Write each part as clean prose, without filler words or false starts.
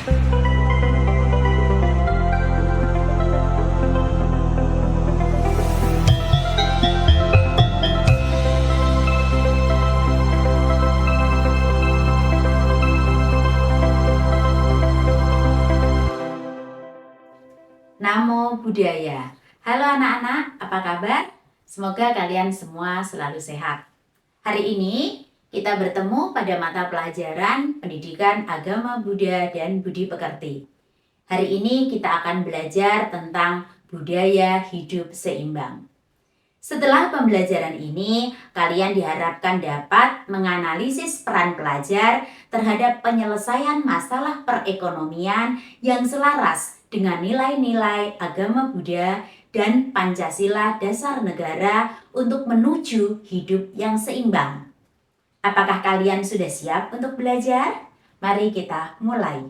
Namo Buddhaya. Halo anak-anak, apa kabar? Semoga kalian semua selalu sehat. Hari ini kita bertemu pada mata pelajaran Pendidikan Agama Buddha dan Budi Pekerti. Hari ini kita akan belajar tentang budaya hidup seimbang. Setelah pembelajaran ini, kalian diharapkan dapat menganalisis peran pelajar terhadap penyelesaian masalah perekonomian yang selaras dengan nilai-nilai agama Buddha dan Pancasila Dasar Negara untuk menuju hidup yang seimbang. Apakah kalian sudah siap untuk belajar? Mari kita mulai.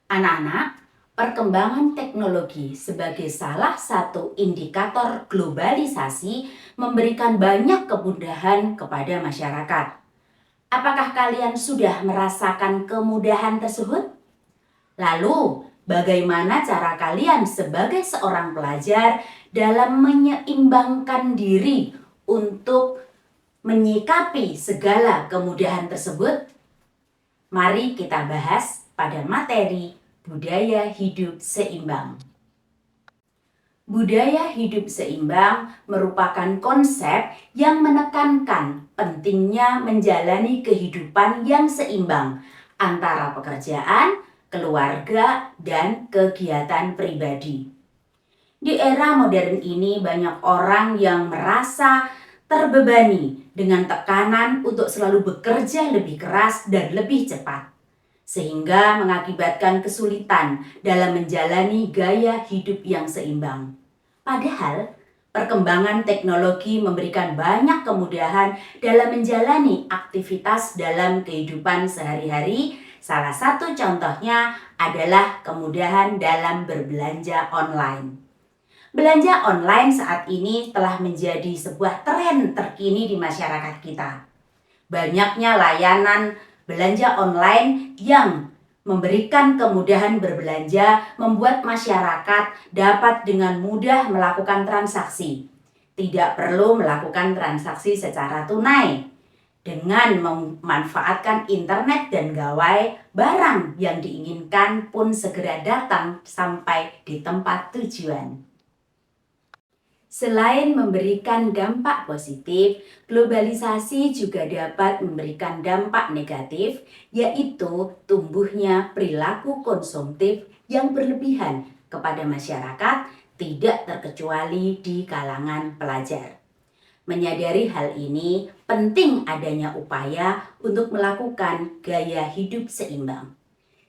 Anak-anak, perkembangan teknologi sebagai salah satu indikator globalisasi memberikan banyak kemudahan kepada masyarakat. Apakah kalian sudah merasakan kemudahan tersebut? Lalu, bagaimana cara kalian sebagai seorang pelajar dalam menyeimbangkan diri untuk menyikapi segala kemudahan tersebut? Mari kita bahas pada materi budaya hidup seimbang. Budaya hidup seimbang merupakan konsep yang menekankan pentingnya menjalani kehidupan yang seimbang antara pekerjaan, keluarga, dan kegiatan pribadi. Di era modern ini banyak orang yang merasa terbebani dengan tekanan untuk selalu bekerja lebih keras dan lebih cepat, sehingga mengakibatkan kesulitan dalam menjalani gaya hidup yang seimbang. Padahal, perkembangan teknologi memberikan banyak kemudahan dalam menjalani aktivitas dalam kehidupan sehari-hari. Salah satu contohnya adalah kemudahan dalam berbelanja online. Belanja online saat ini telah menjadi sebuah tren terkini di masyarakat kita. Banyaknya layanan belanja online yang memberikan kemudahan berbelanja membuat masyarakat dapat dengan mudah melakukan transaksi. Tidak perlu melakukan transaksi secara tunai. Dengan memanfaatkan internet dan gawai, barang yang diinginkan pun segera datang sampai di tempat tujuan. Selain memberikan dampak positif, globalisasi juga dapat memberikan dampak negatif, yaitu tumbuhnya perilaku konsumtif yang berlebihan kepada masyarakat, tidak terkecuali di kalangan pelajar. Menyadari hal ini, penting adanya upaya untuk melakukan gaya hidup seimbang.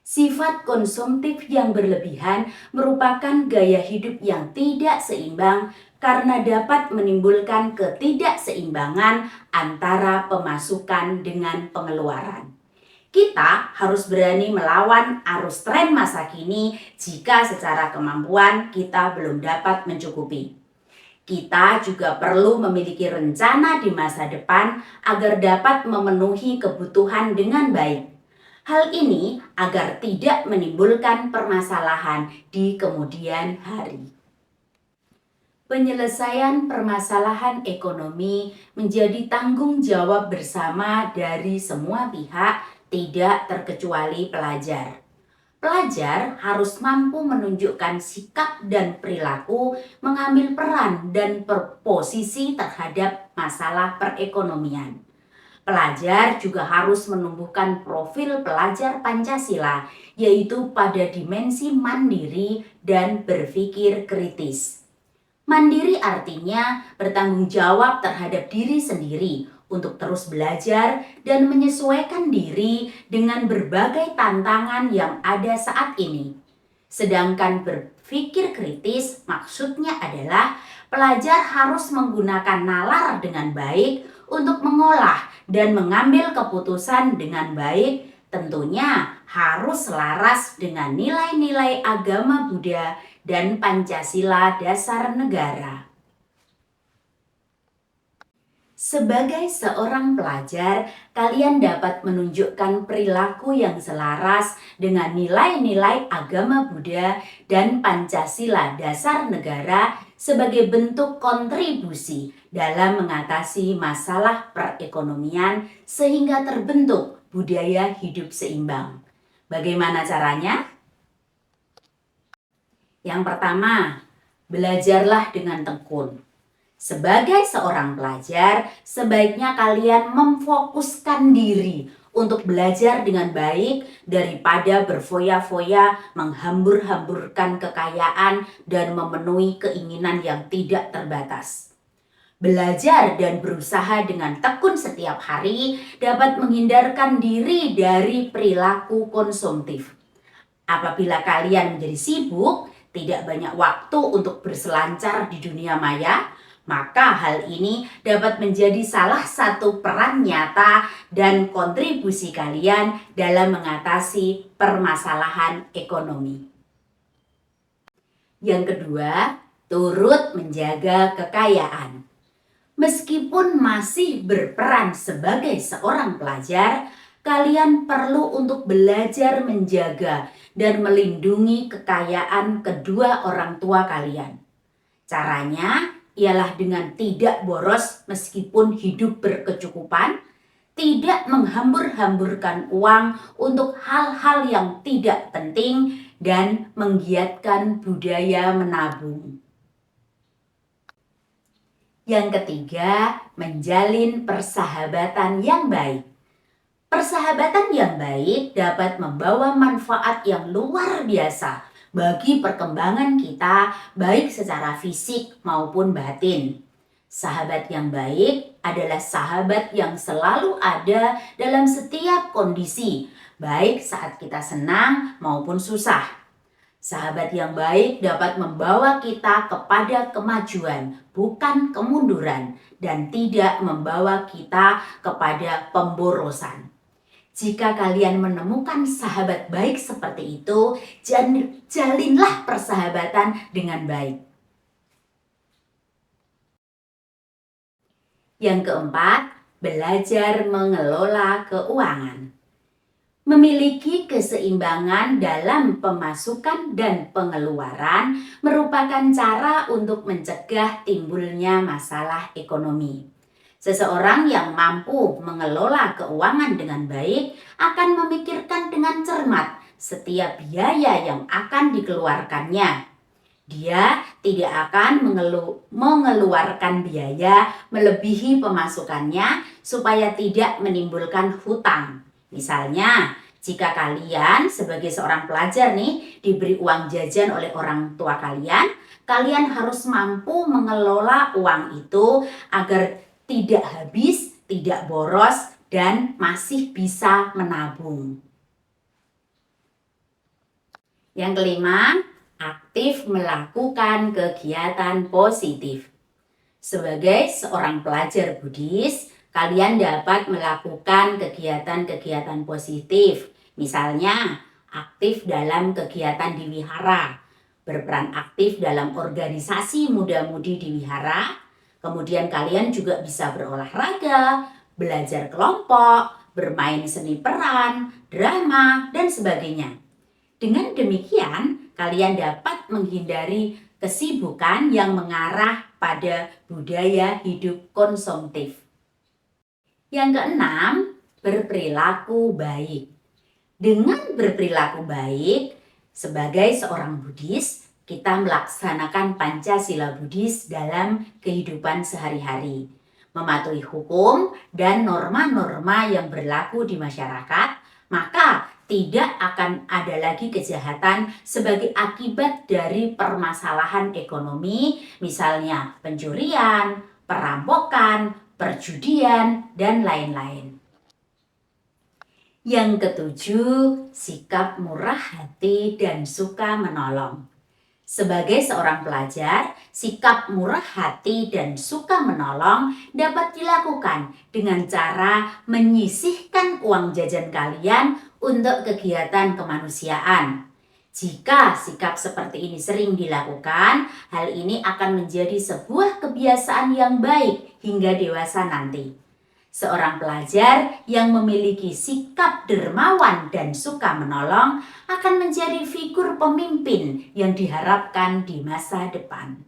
Sifat konsumtif yang berlebihan merupakan gaya hidup yang tidak seimbang karena dapat menimbulkan ketidakseimbangan antara pemasukan dengan pengeluaran. Kita harus berani melawan arus tren masa kini jika secara kemampuan kita belum dapat mencukupi. Kita juga perlu memiliki rencana di masa depan agar dapat memenuhi kebutuhan dengan baik. Hal ini agar tidak menimbulkan permasalahan di kemudian hari. Penyelesaian permasalahan ekonomi menjadi tanggung jawab bersama dari semua pihak, tidak terkecuali pelajar. Pelajar harus mampu menunjukkan sikap dan perilaku, mengambil peran dan posisi terhadap masalah perekonomian. Pelajar juga harus menumbuhkan profil pelajar Pancasila, yaitu pada dimensi mandiri dan berpikir kritis. Mandiri artinya bertanggung jawab terhadap diri sendiri untuk terus belajar dan menyesuaikan diri dengan berbagai tantangan yang ada saat ini. Sedangkan berpikir kritis maksudnya adalah pelajar harus menggunakan nalar dengan baik untuk mengolah dan mengambil keputusan dengan baik, tentunya harus selaras dengan nilai-nilai agama Buddha dan Pancasila dasar negara. Sebagai seorang pelajar, kalian dapat menunjukkan perilaku yang selaras dengan nilai-nilai agama Buddha dan Pancasila dasar negara sebagai bentuk kontribusi dalam mengatasi masalah perekonomian sehingga terbentuk budaya hidup seimbang. Bagaimana caranya? Yang pertama, belajarlah dengan tekun. Sebagai seorang pelajar, sebaiknya kalian memfokuskan diri untuk belajar dengan baik daripada berfoya-foya menghambur-hamburkan kekayaan dan memenuhi keinginan yang tidak terbatas. Belajar dan berusaha dengan tekun setiap hari dapat menghindarkan diri dari perilaku konsumtif. Apabila kalian menjadi sibuk, tidak banyak waktu untuk berselancar di dunia maya, maka hal ini dapat menjadi salah satu peran nyata dan kontribusi kalian dalam mengatasi permasalahan ekonomi. Yang kedua, turut menjaga kekayaan. Meskipun masih berperan sebagai seorang pelajar, kalian perlu untuk belajar menjaga dan melindungi kekayaan kedua orang tua kalian. Caranya ialah dengan tidak boros meskipun hidup berkecukupan, tidak menghambur-hamburkan uang untuk hal-hal yang tidak penting, dan menggiatkan budaya menabung. Yang ketiga, menjalin persahabatan yang baik. Persahabatan yang baik dapat membawa manfaat yang luar biasa bagi perkembangan kita baik secara fisik maupun batin. Sahabat yang baik adalah sahabat yang selalu ada dalam setiap kondisi, baik saat kita senang maupun susah. Sahabat yang baik dapat membawa kita kepada kemajuan, bukan kemunduran, dan tidak membawa kita kepada pemborosan. Jika kalian menemukan sahabat baik seperti itu, jalinlah persahabatan dengan baik. Yang keempat, belajar mengelola keuangan. Memiliki keseimbangan dalam pemasukan dan pengeluaran merupakan cara untuk mencegah timbulnya masalah ekonomi. Seseorang yang mampu mengelola keuangan dengan baik akan memikirkan dengan cermat setiap biaya yang akan dikeluarkannya. Dia tidak akan mengeluarkan biaya melebihi pemasukannya supaya tidak menimbulkan hutang. Misalnya, jika kalian sebagai seorang pelajar diberi uang jajan oleh orang tua kalian, kalian harus mampu mengelola uang itu agar tidak habis, tidak boros, dan masih bisa menabung. Yang kelima, aktif melakukan kegiatan positif. Sebagai seorang pelajar Buddhis, kalian dapat melakukan kegiatan-kegiatan positif. Misalnya, aktif dalam kegiatan di wihara, berperan aktif dalam organisasi muda-mudi di wihara. Kemudian kalian juga bisa berolahraga, belajar kelompok, bermain seni peran, drama, dan sebagainya. Dengan demikian, kalian dapat menghindari kesibukan yang mengarah pada budaya hidup konsumtif. Yang keenam, berperilaku baik. Dengan berperilaku baik, sebagai seorang Buddhis, kita melaksanakan Pancasila Buddhis dalam kehidupan sehari-hari, mematuhi hukum dan norma-norma yang berlaku di masyarakat, maka tidak akan ada lagi kejahatan sebagai akibat dari permasalahan ekonomi, misalnya pencurian, perampokan, perjudian, dan lain-lain. Yang ketujuh, sikap murah hati dan suka menolong. Sebagai seorang pelajar, sikap murah hati dan suka menolong dapat dilakukan dengan cara menyisihkan uang jajan kalian untuk kegiatan kemanusiaan. Jika sikap seperti ini sering dilakukan, hal ini akan menjadi sebuah kebiasaan yang baik hingga dewasa nanti. Seorang pelajar yang memiliki sikap dermawan dan suka menolong akan menjadi figur pemimpin yang diharapkan di masa depan.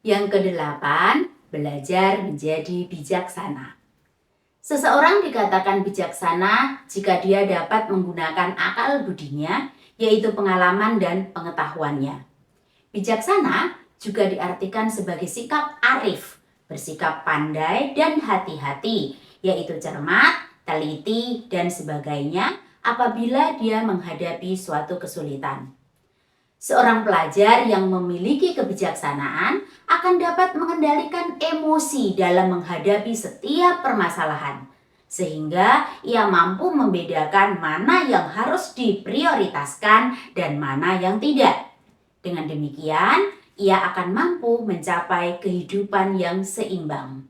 Yang kedelapan, belajar menjadi bijaksana. Seseorang dikatakan bijaksana jika dia dapat menggunakan akal budinya, yaitu pengalaman dan pengetahuannya. Bijaksana juga diartikan sebagai sikap arif, bersikap pandai dan hati-hati, yaitu cermat, teliti, dan sebagainya apabila dia menghadapi suatu kesulitan. Seorang pelajar yang memiliki kebijaksanaan akan dapat mengendalikan emosi dalam menghadapi setiap permasalahan, sehingga ia mampu membedakan mana yang harus diprioritaskan dan mana yang tidak. Dengan demikian, ia akan mampu mencapai kehidupan yang seimbang.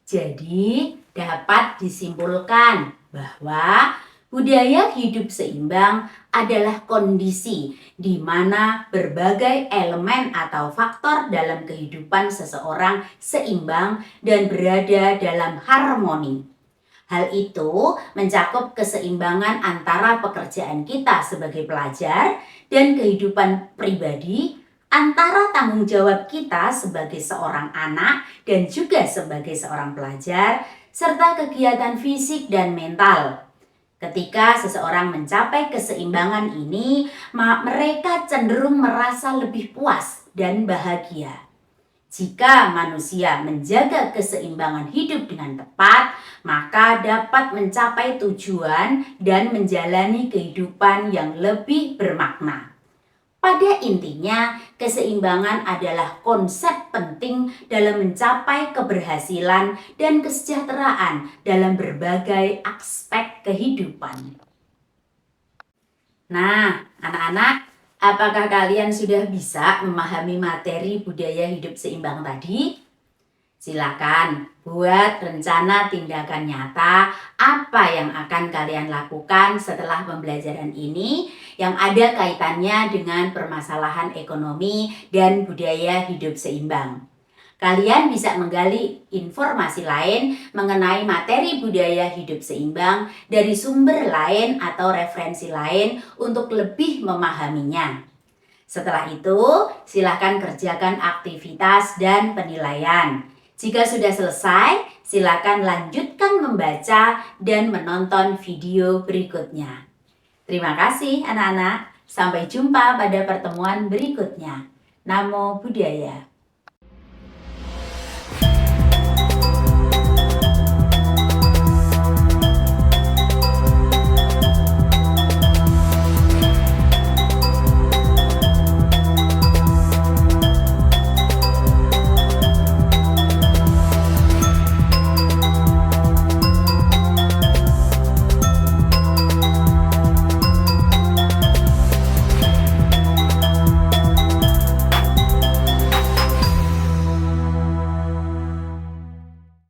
Jadi, dapat disimpulkan bahwa budaya hidup seimbang adalah kondisi di mana berbagai elemen atau faktor dalam kehidupan seseorang seimbang dan berada dalam harmoni. Hal itu mencakup keseimbangan antara pekerjaan kita sebagai pelajar dan kehidupan pribadi, antara tanggung jawab kita sebagai seorang anak dan juga sebagai seorang pelajar, serta kegiatan fisik dan mental. Ketika seseorang mencapai keseimbangan ini, mereka cenderung merasa lebih puas dan bahagia. Jika manusia menjaga keseimbangan hidup dengan tepat, maka dapat mencapai tujuan dan menjalani kehidupan yang lebih bermakna. Pada intinya, keseimbangan adalah konsep penting dalam mencapai keberhasilan dan kesejahteraan dalam berbagai aspek kehidupan. Nah, anak-anak, apakah kalian sudah bisa memahami materi budaya hidup seimbang tadi? Silakan buat rencana tindakan nyata apa yang akan kalian lakukan setelah pembelajaran ini yang ada kaitannya dengan permasalahan ekonomi dan budaya hidup seimbang. Kalian bisa menggali informasi lain mengenai materi budaya hidup seimbang dari sumber lain atau referensi lain untuk lebih memahaminya. Setelah itu, silakan kerjakan aktivitas dan penilaian. Jika sudah selesai, silakan lanjutkan membaca dan menonton video berikutnya. Terima kasih anak-anak. Sampai jumpa pada pertemuan berikutnya. Namo Buddhaya.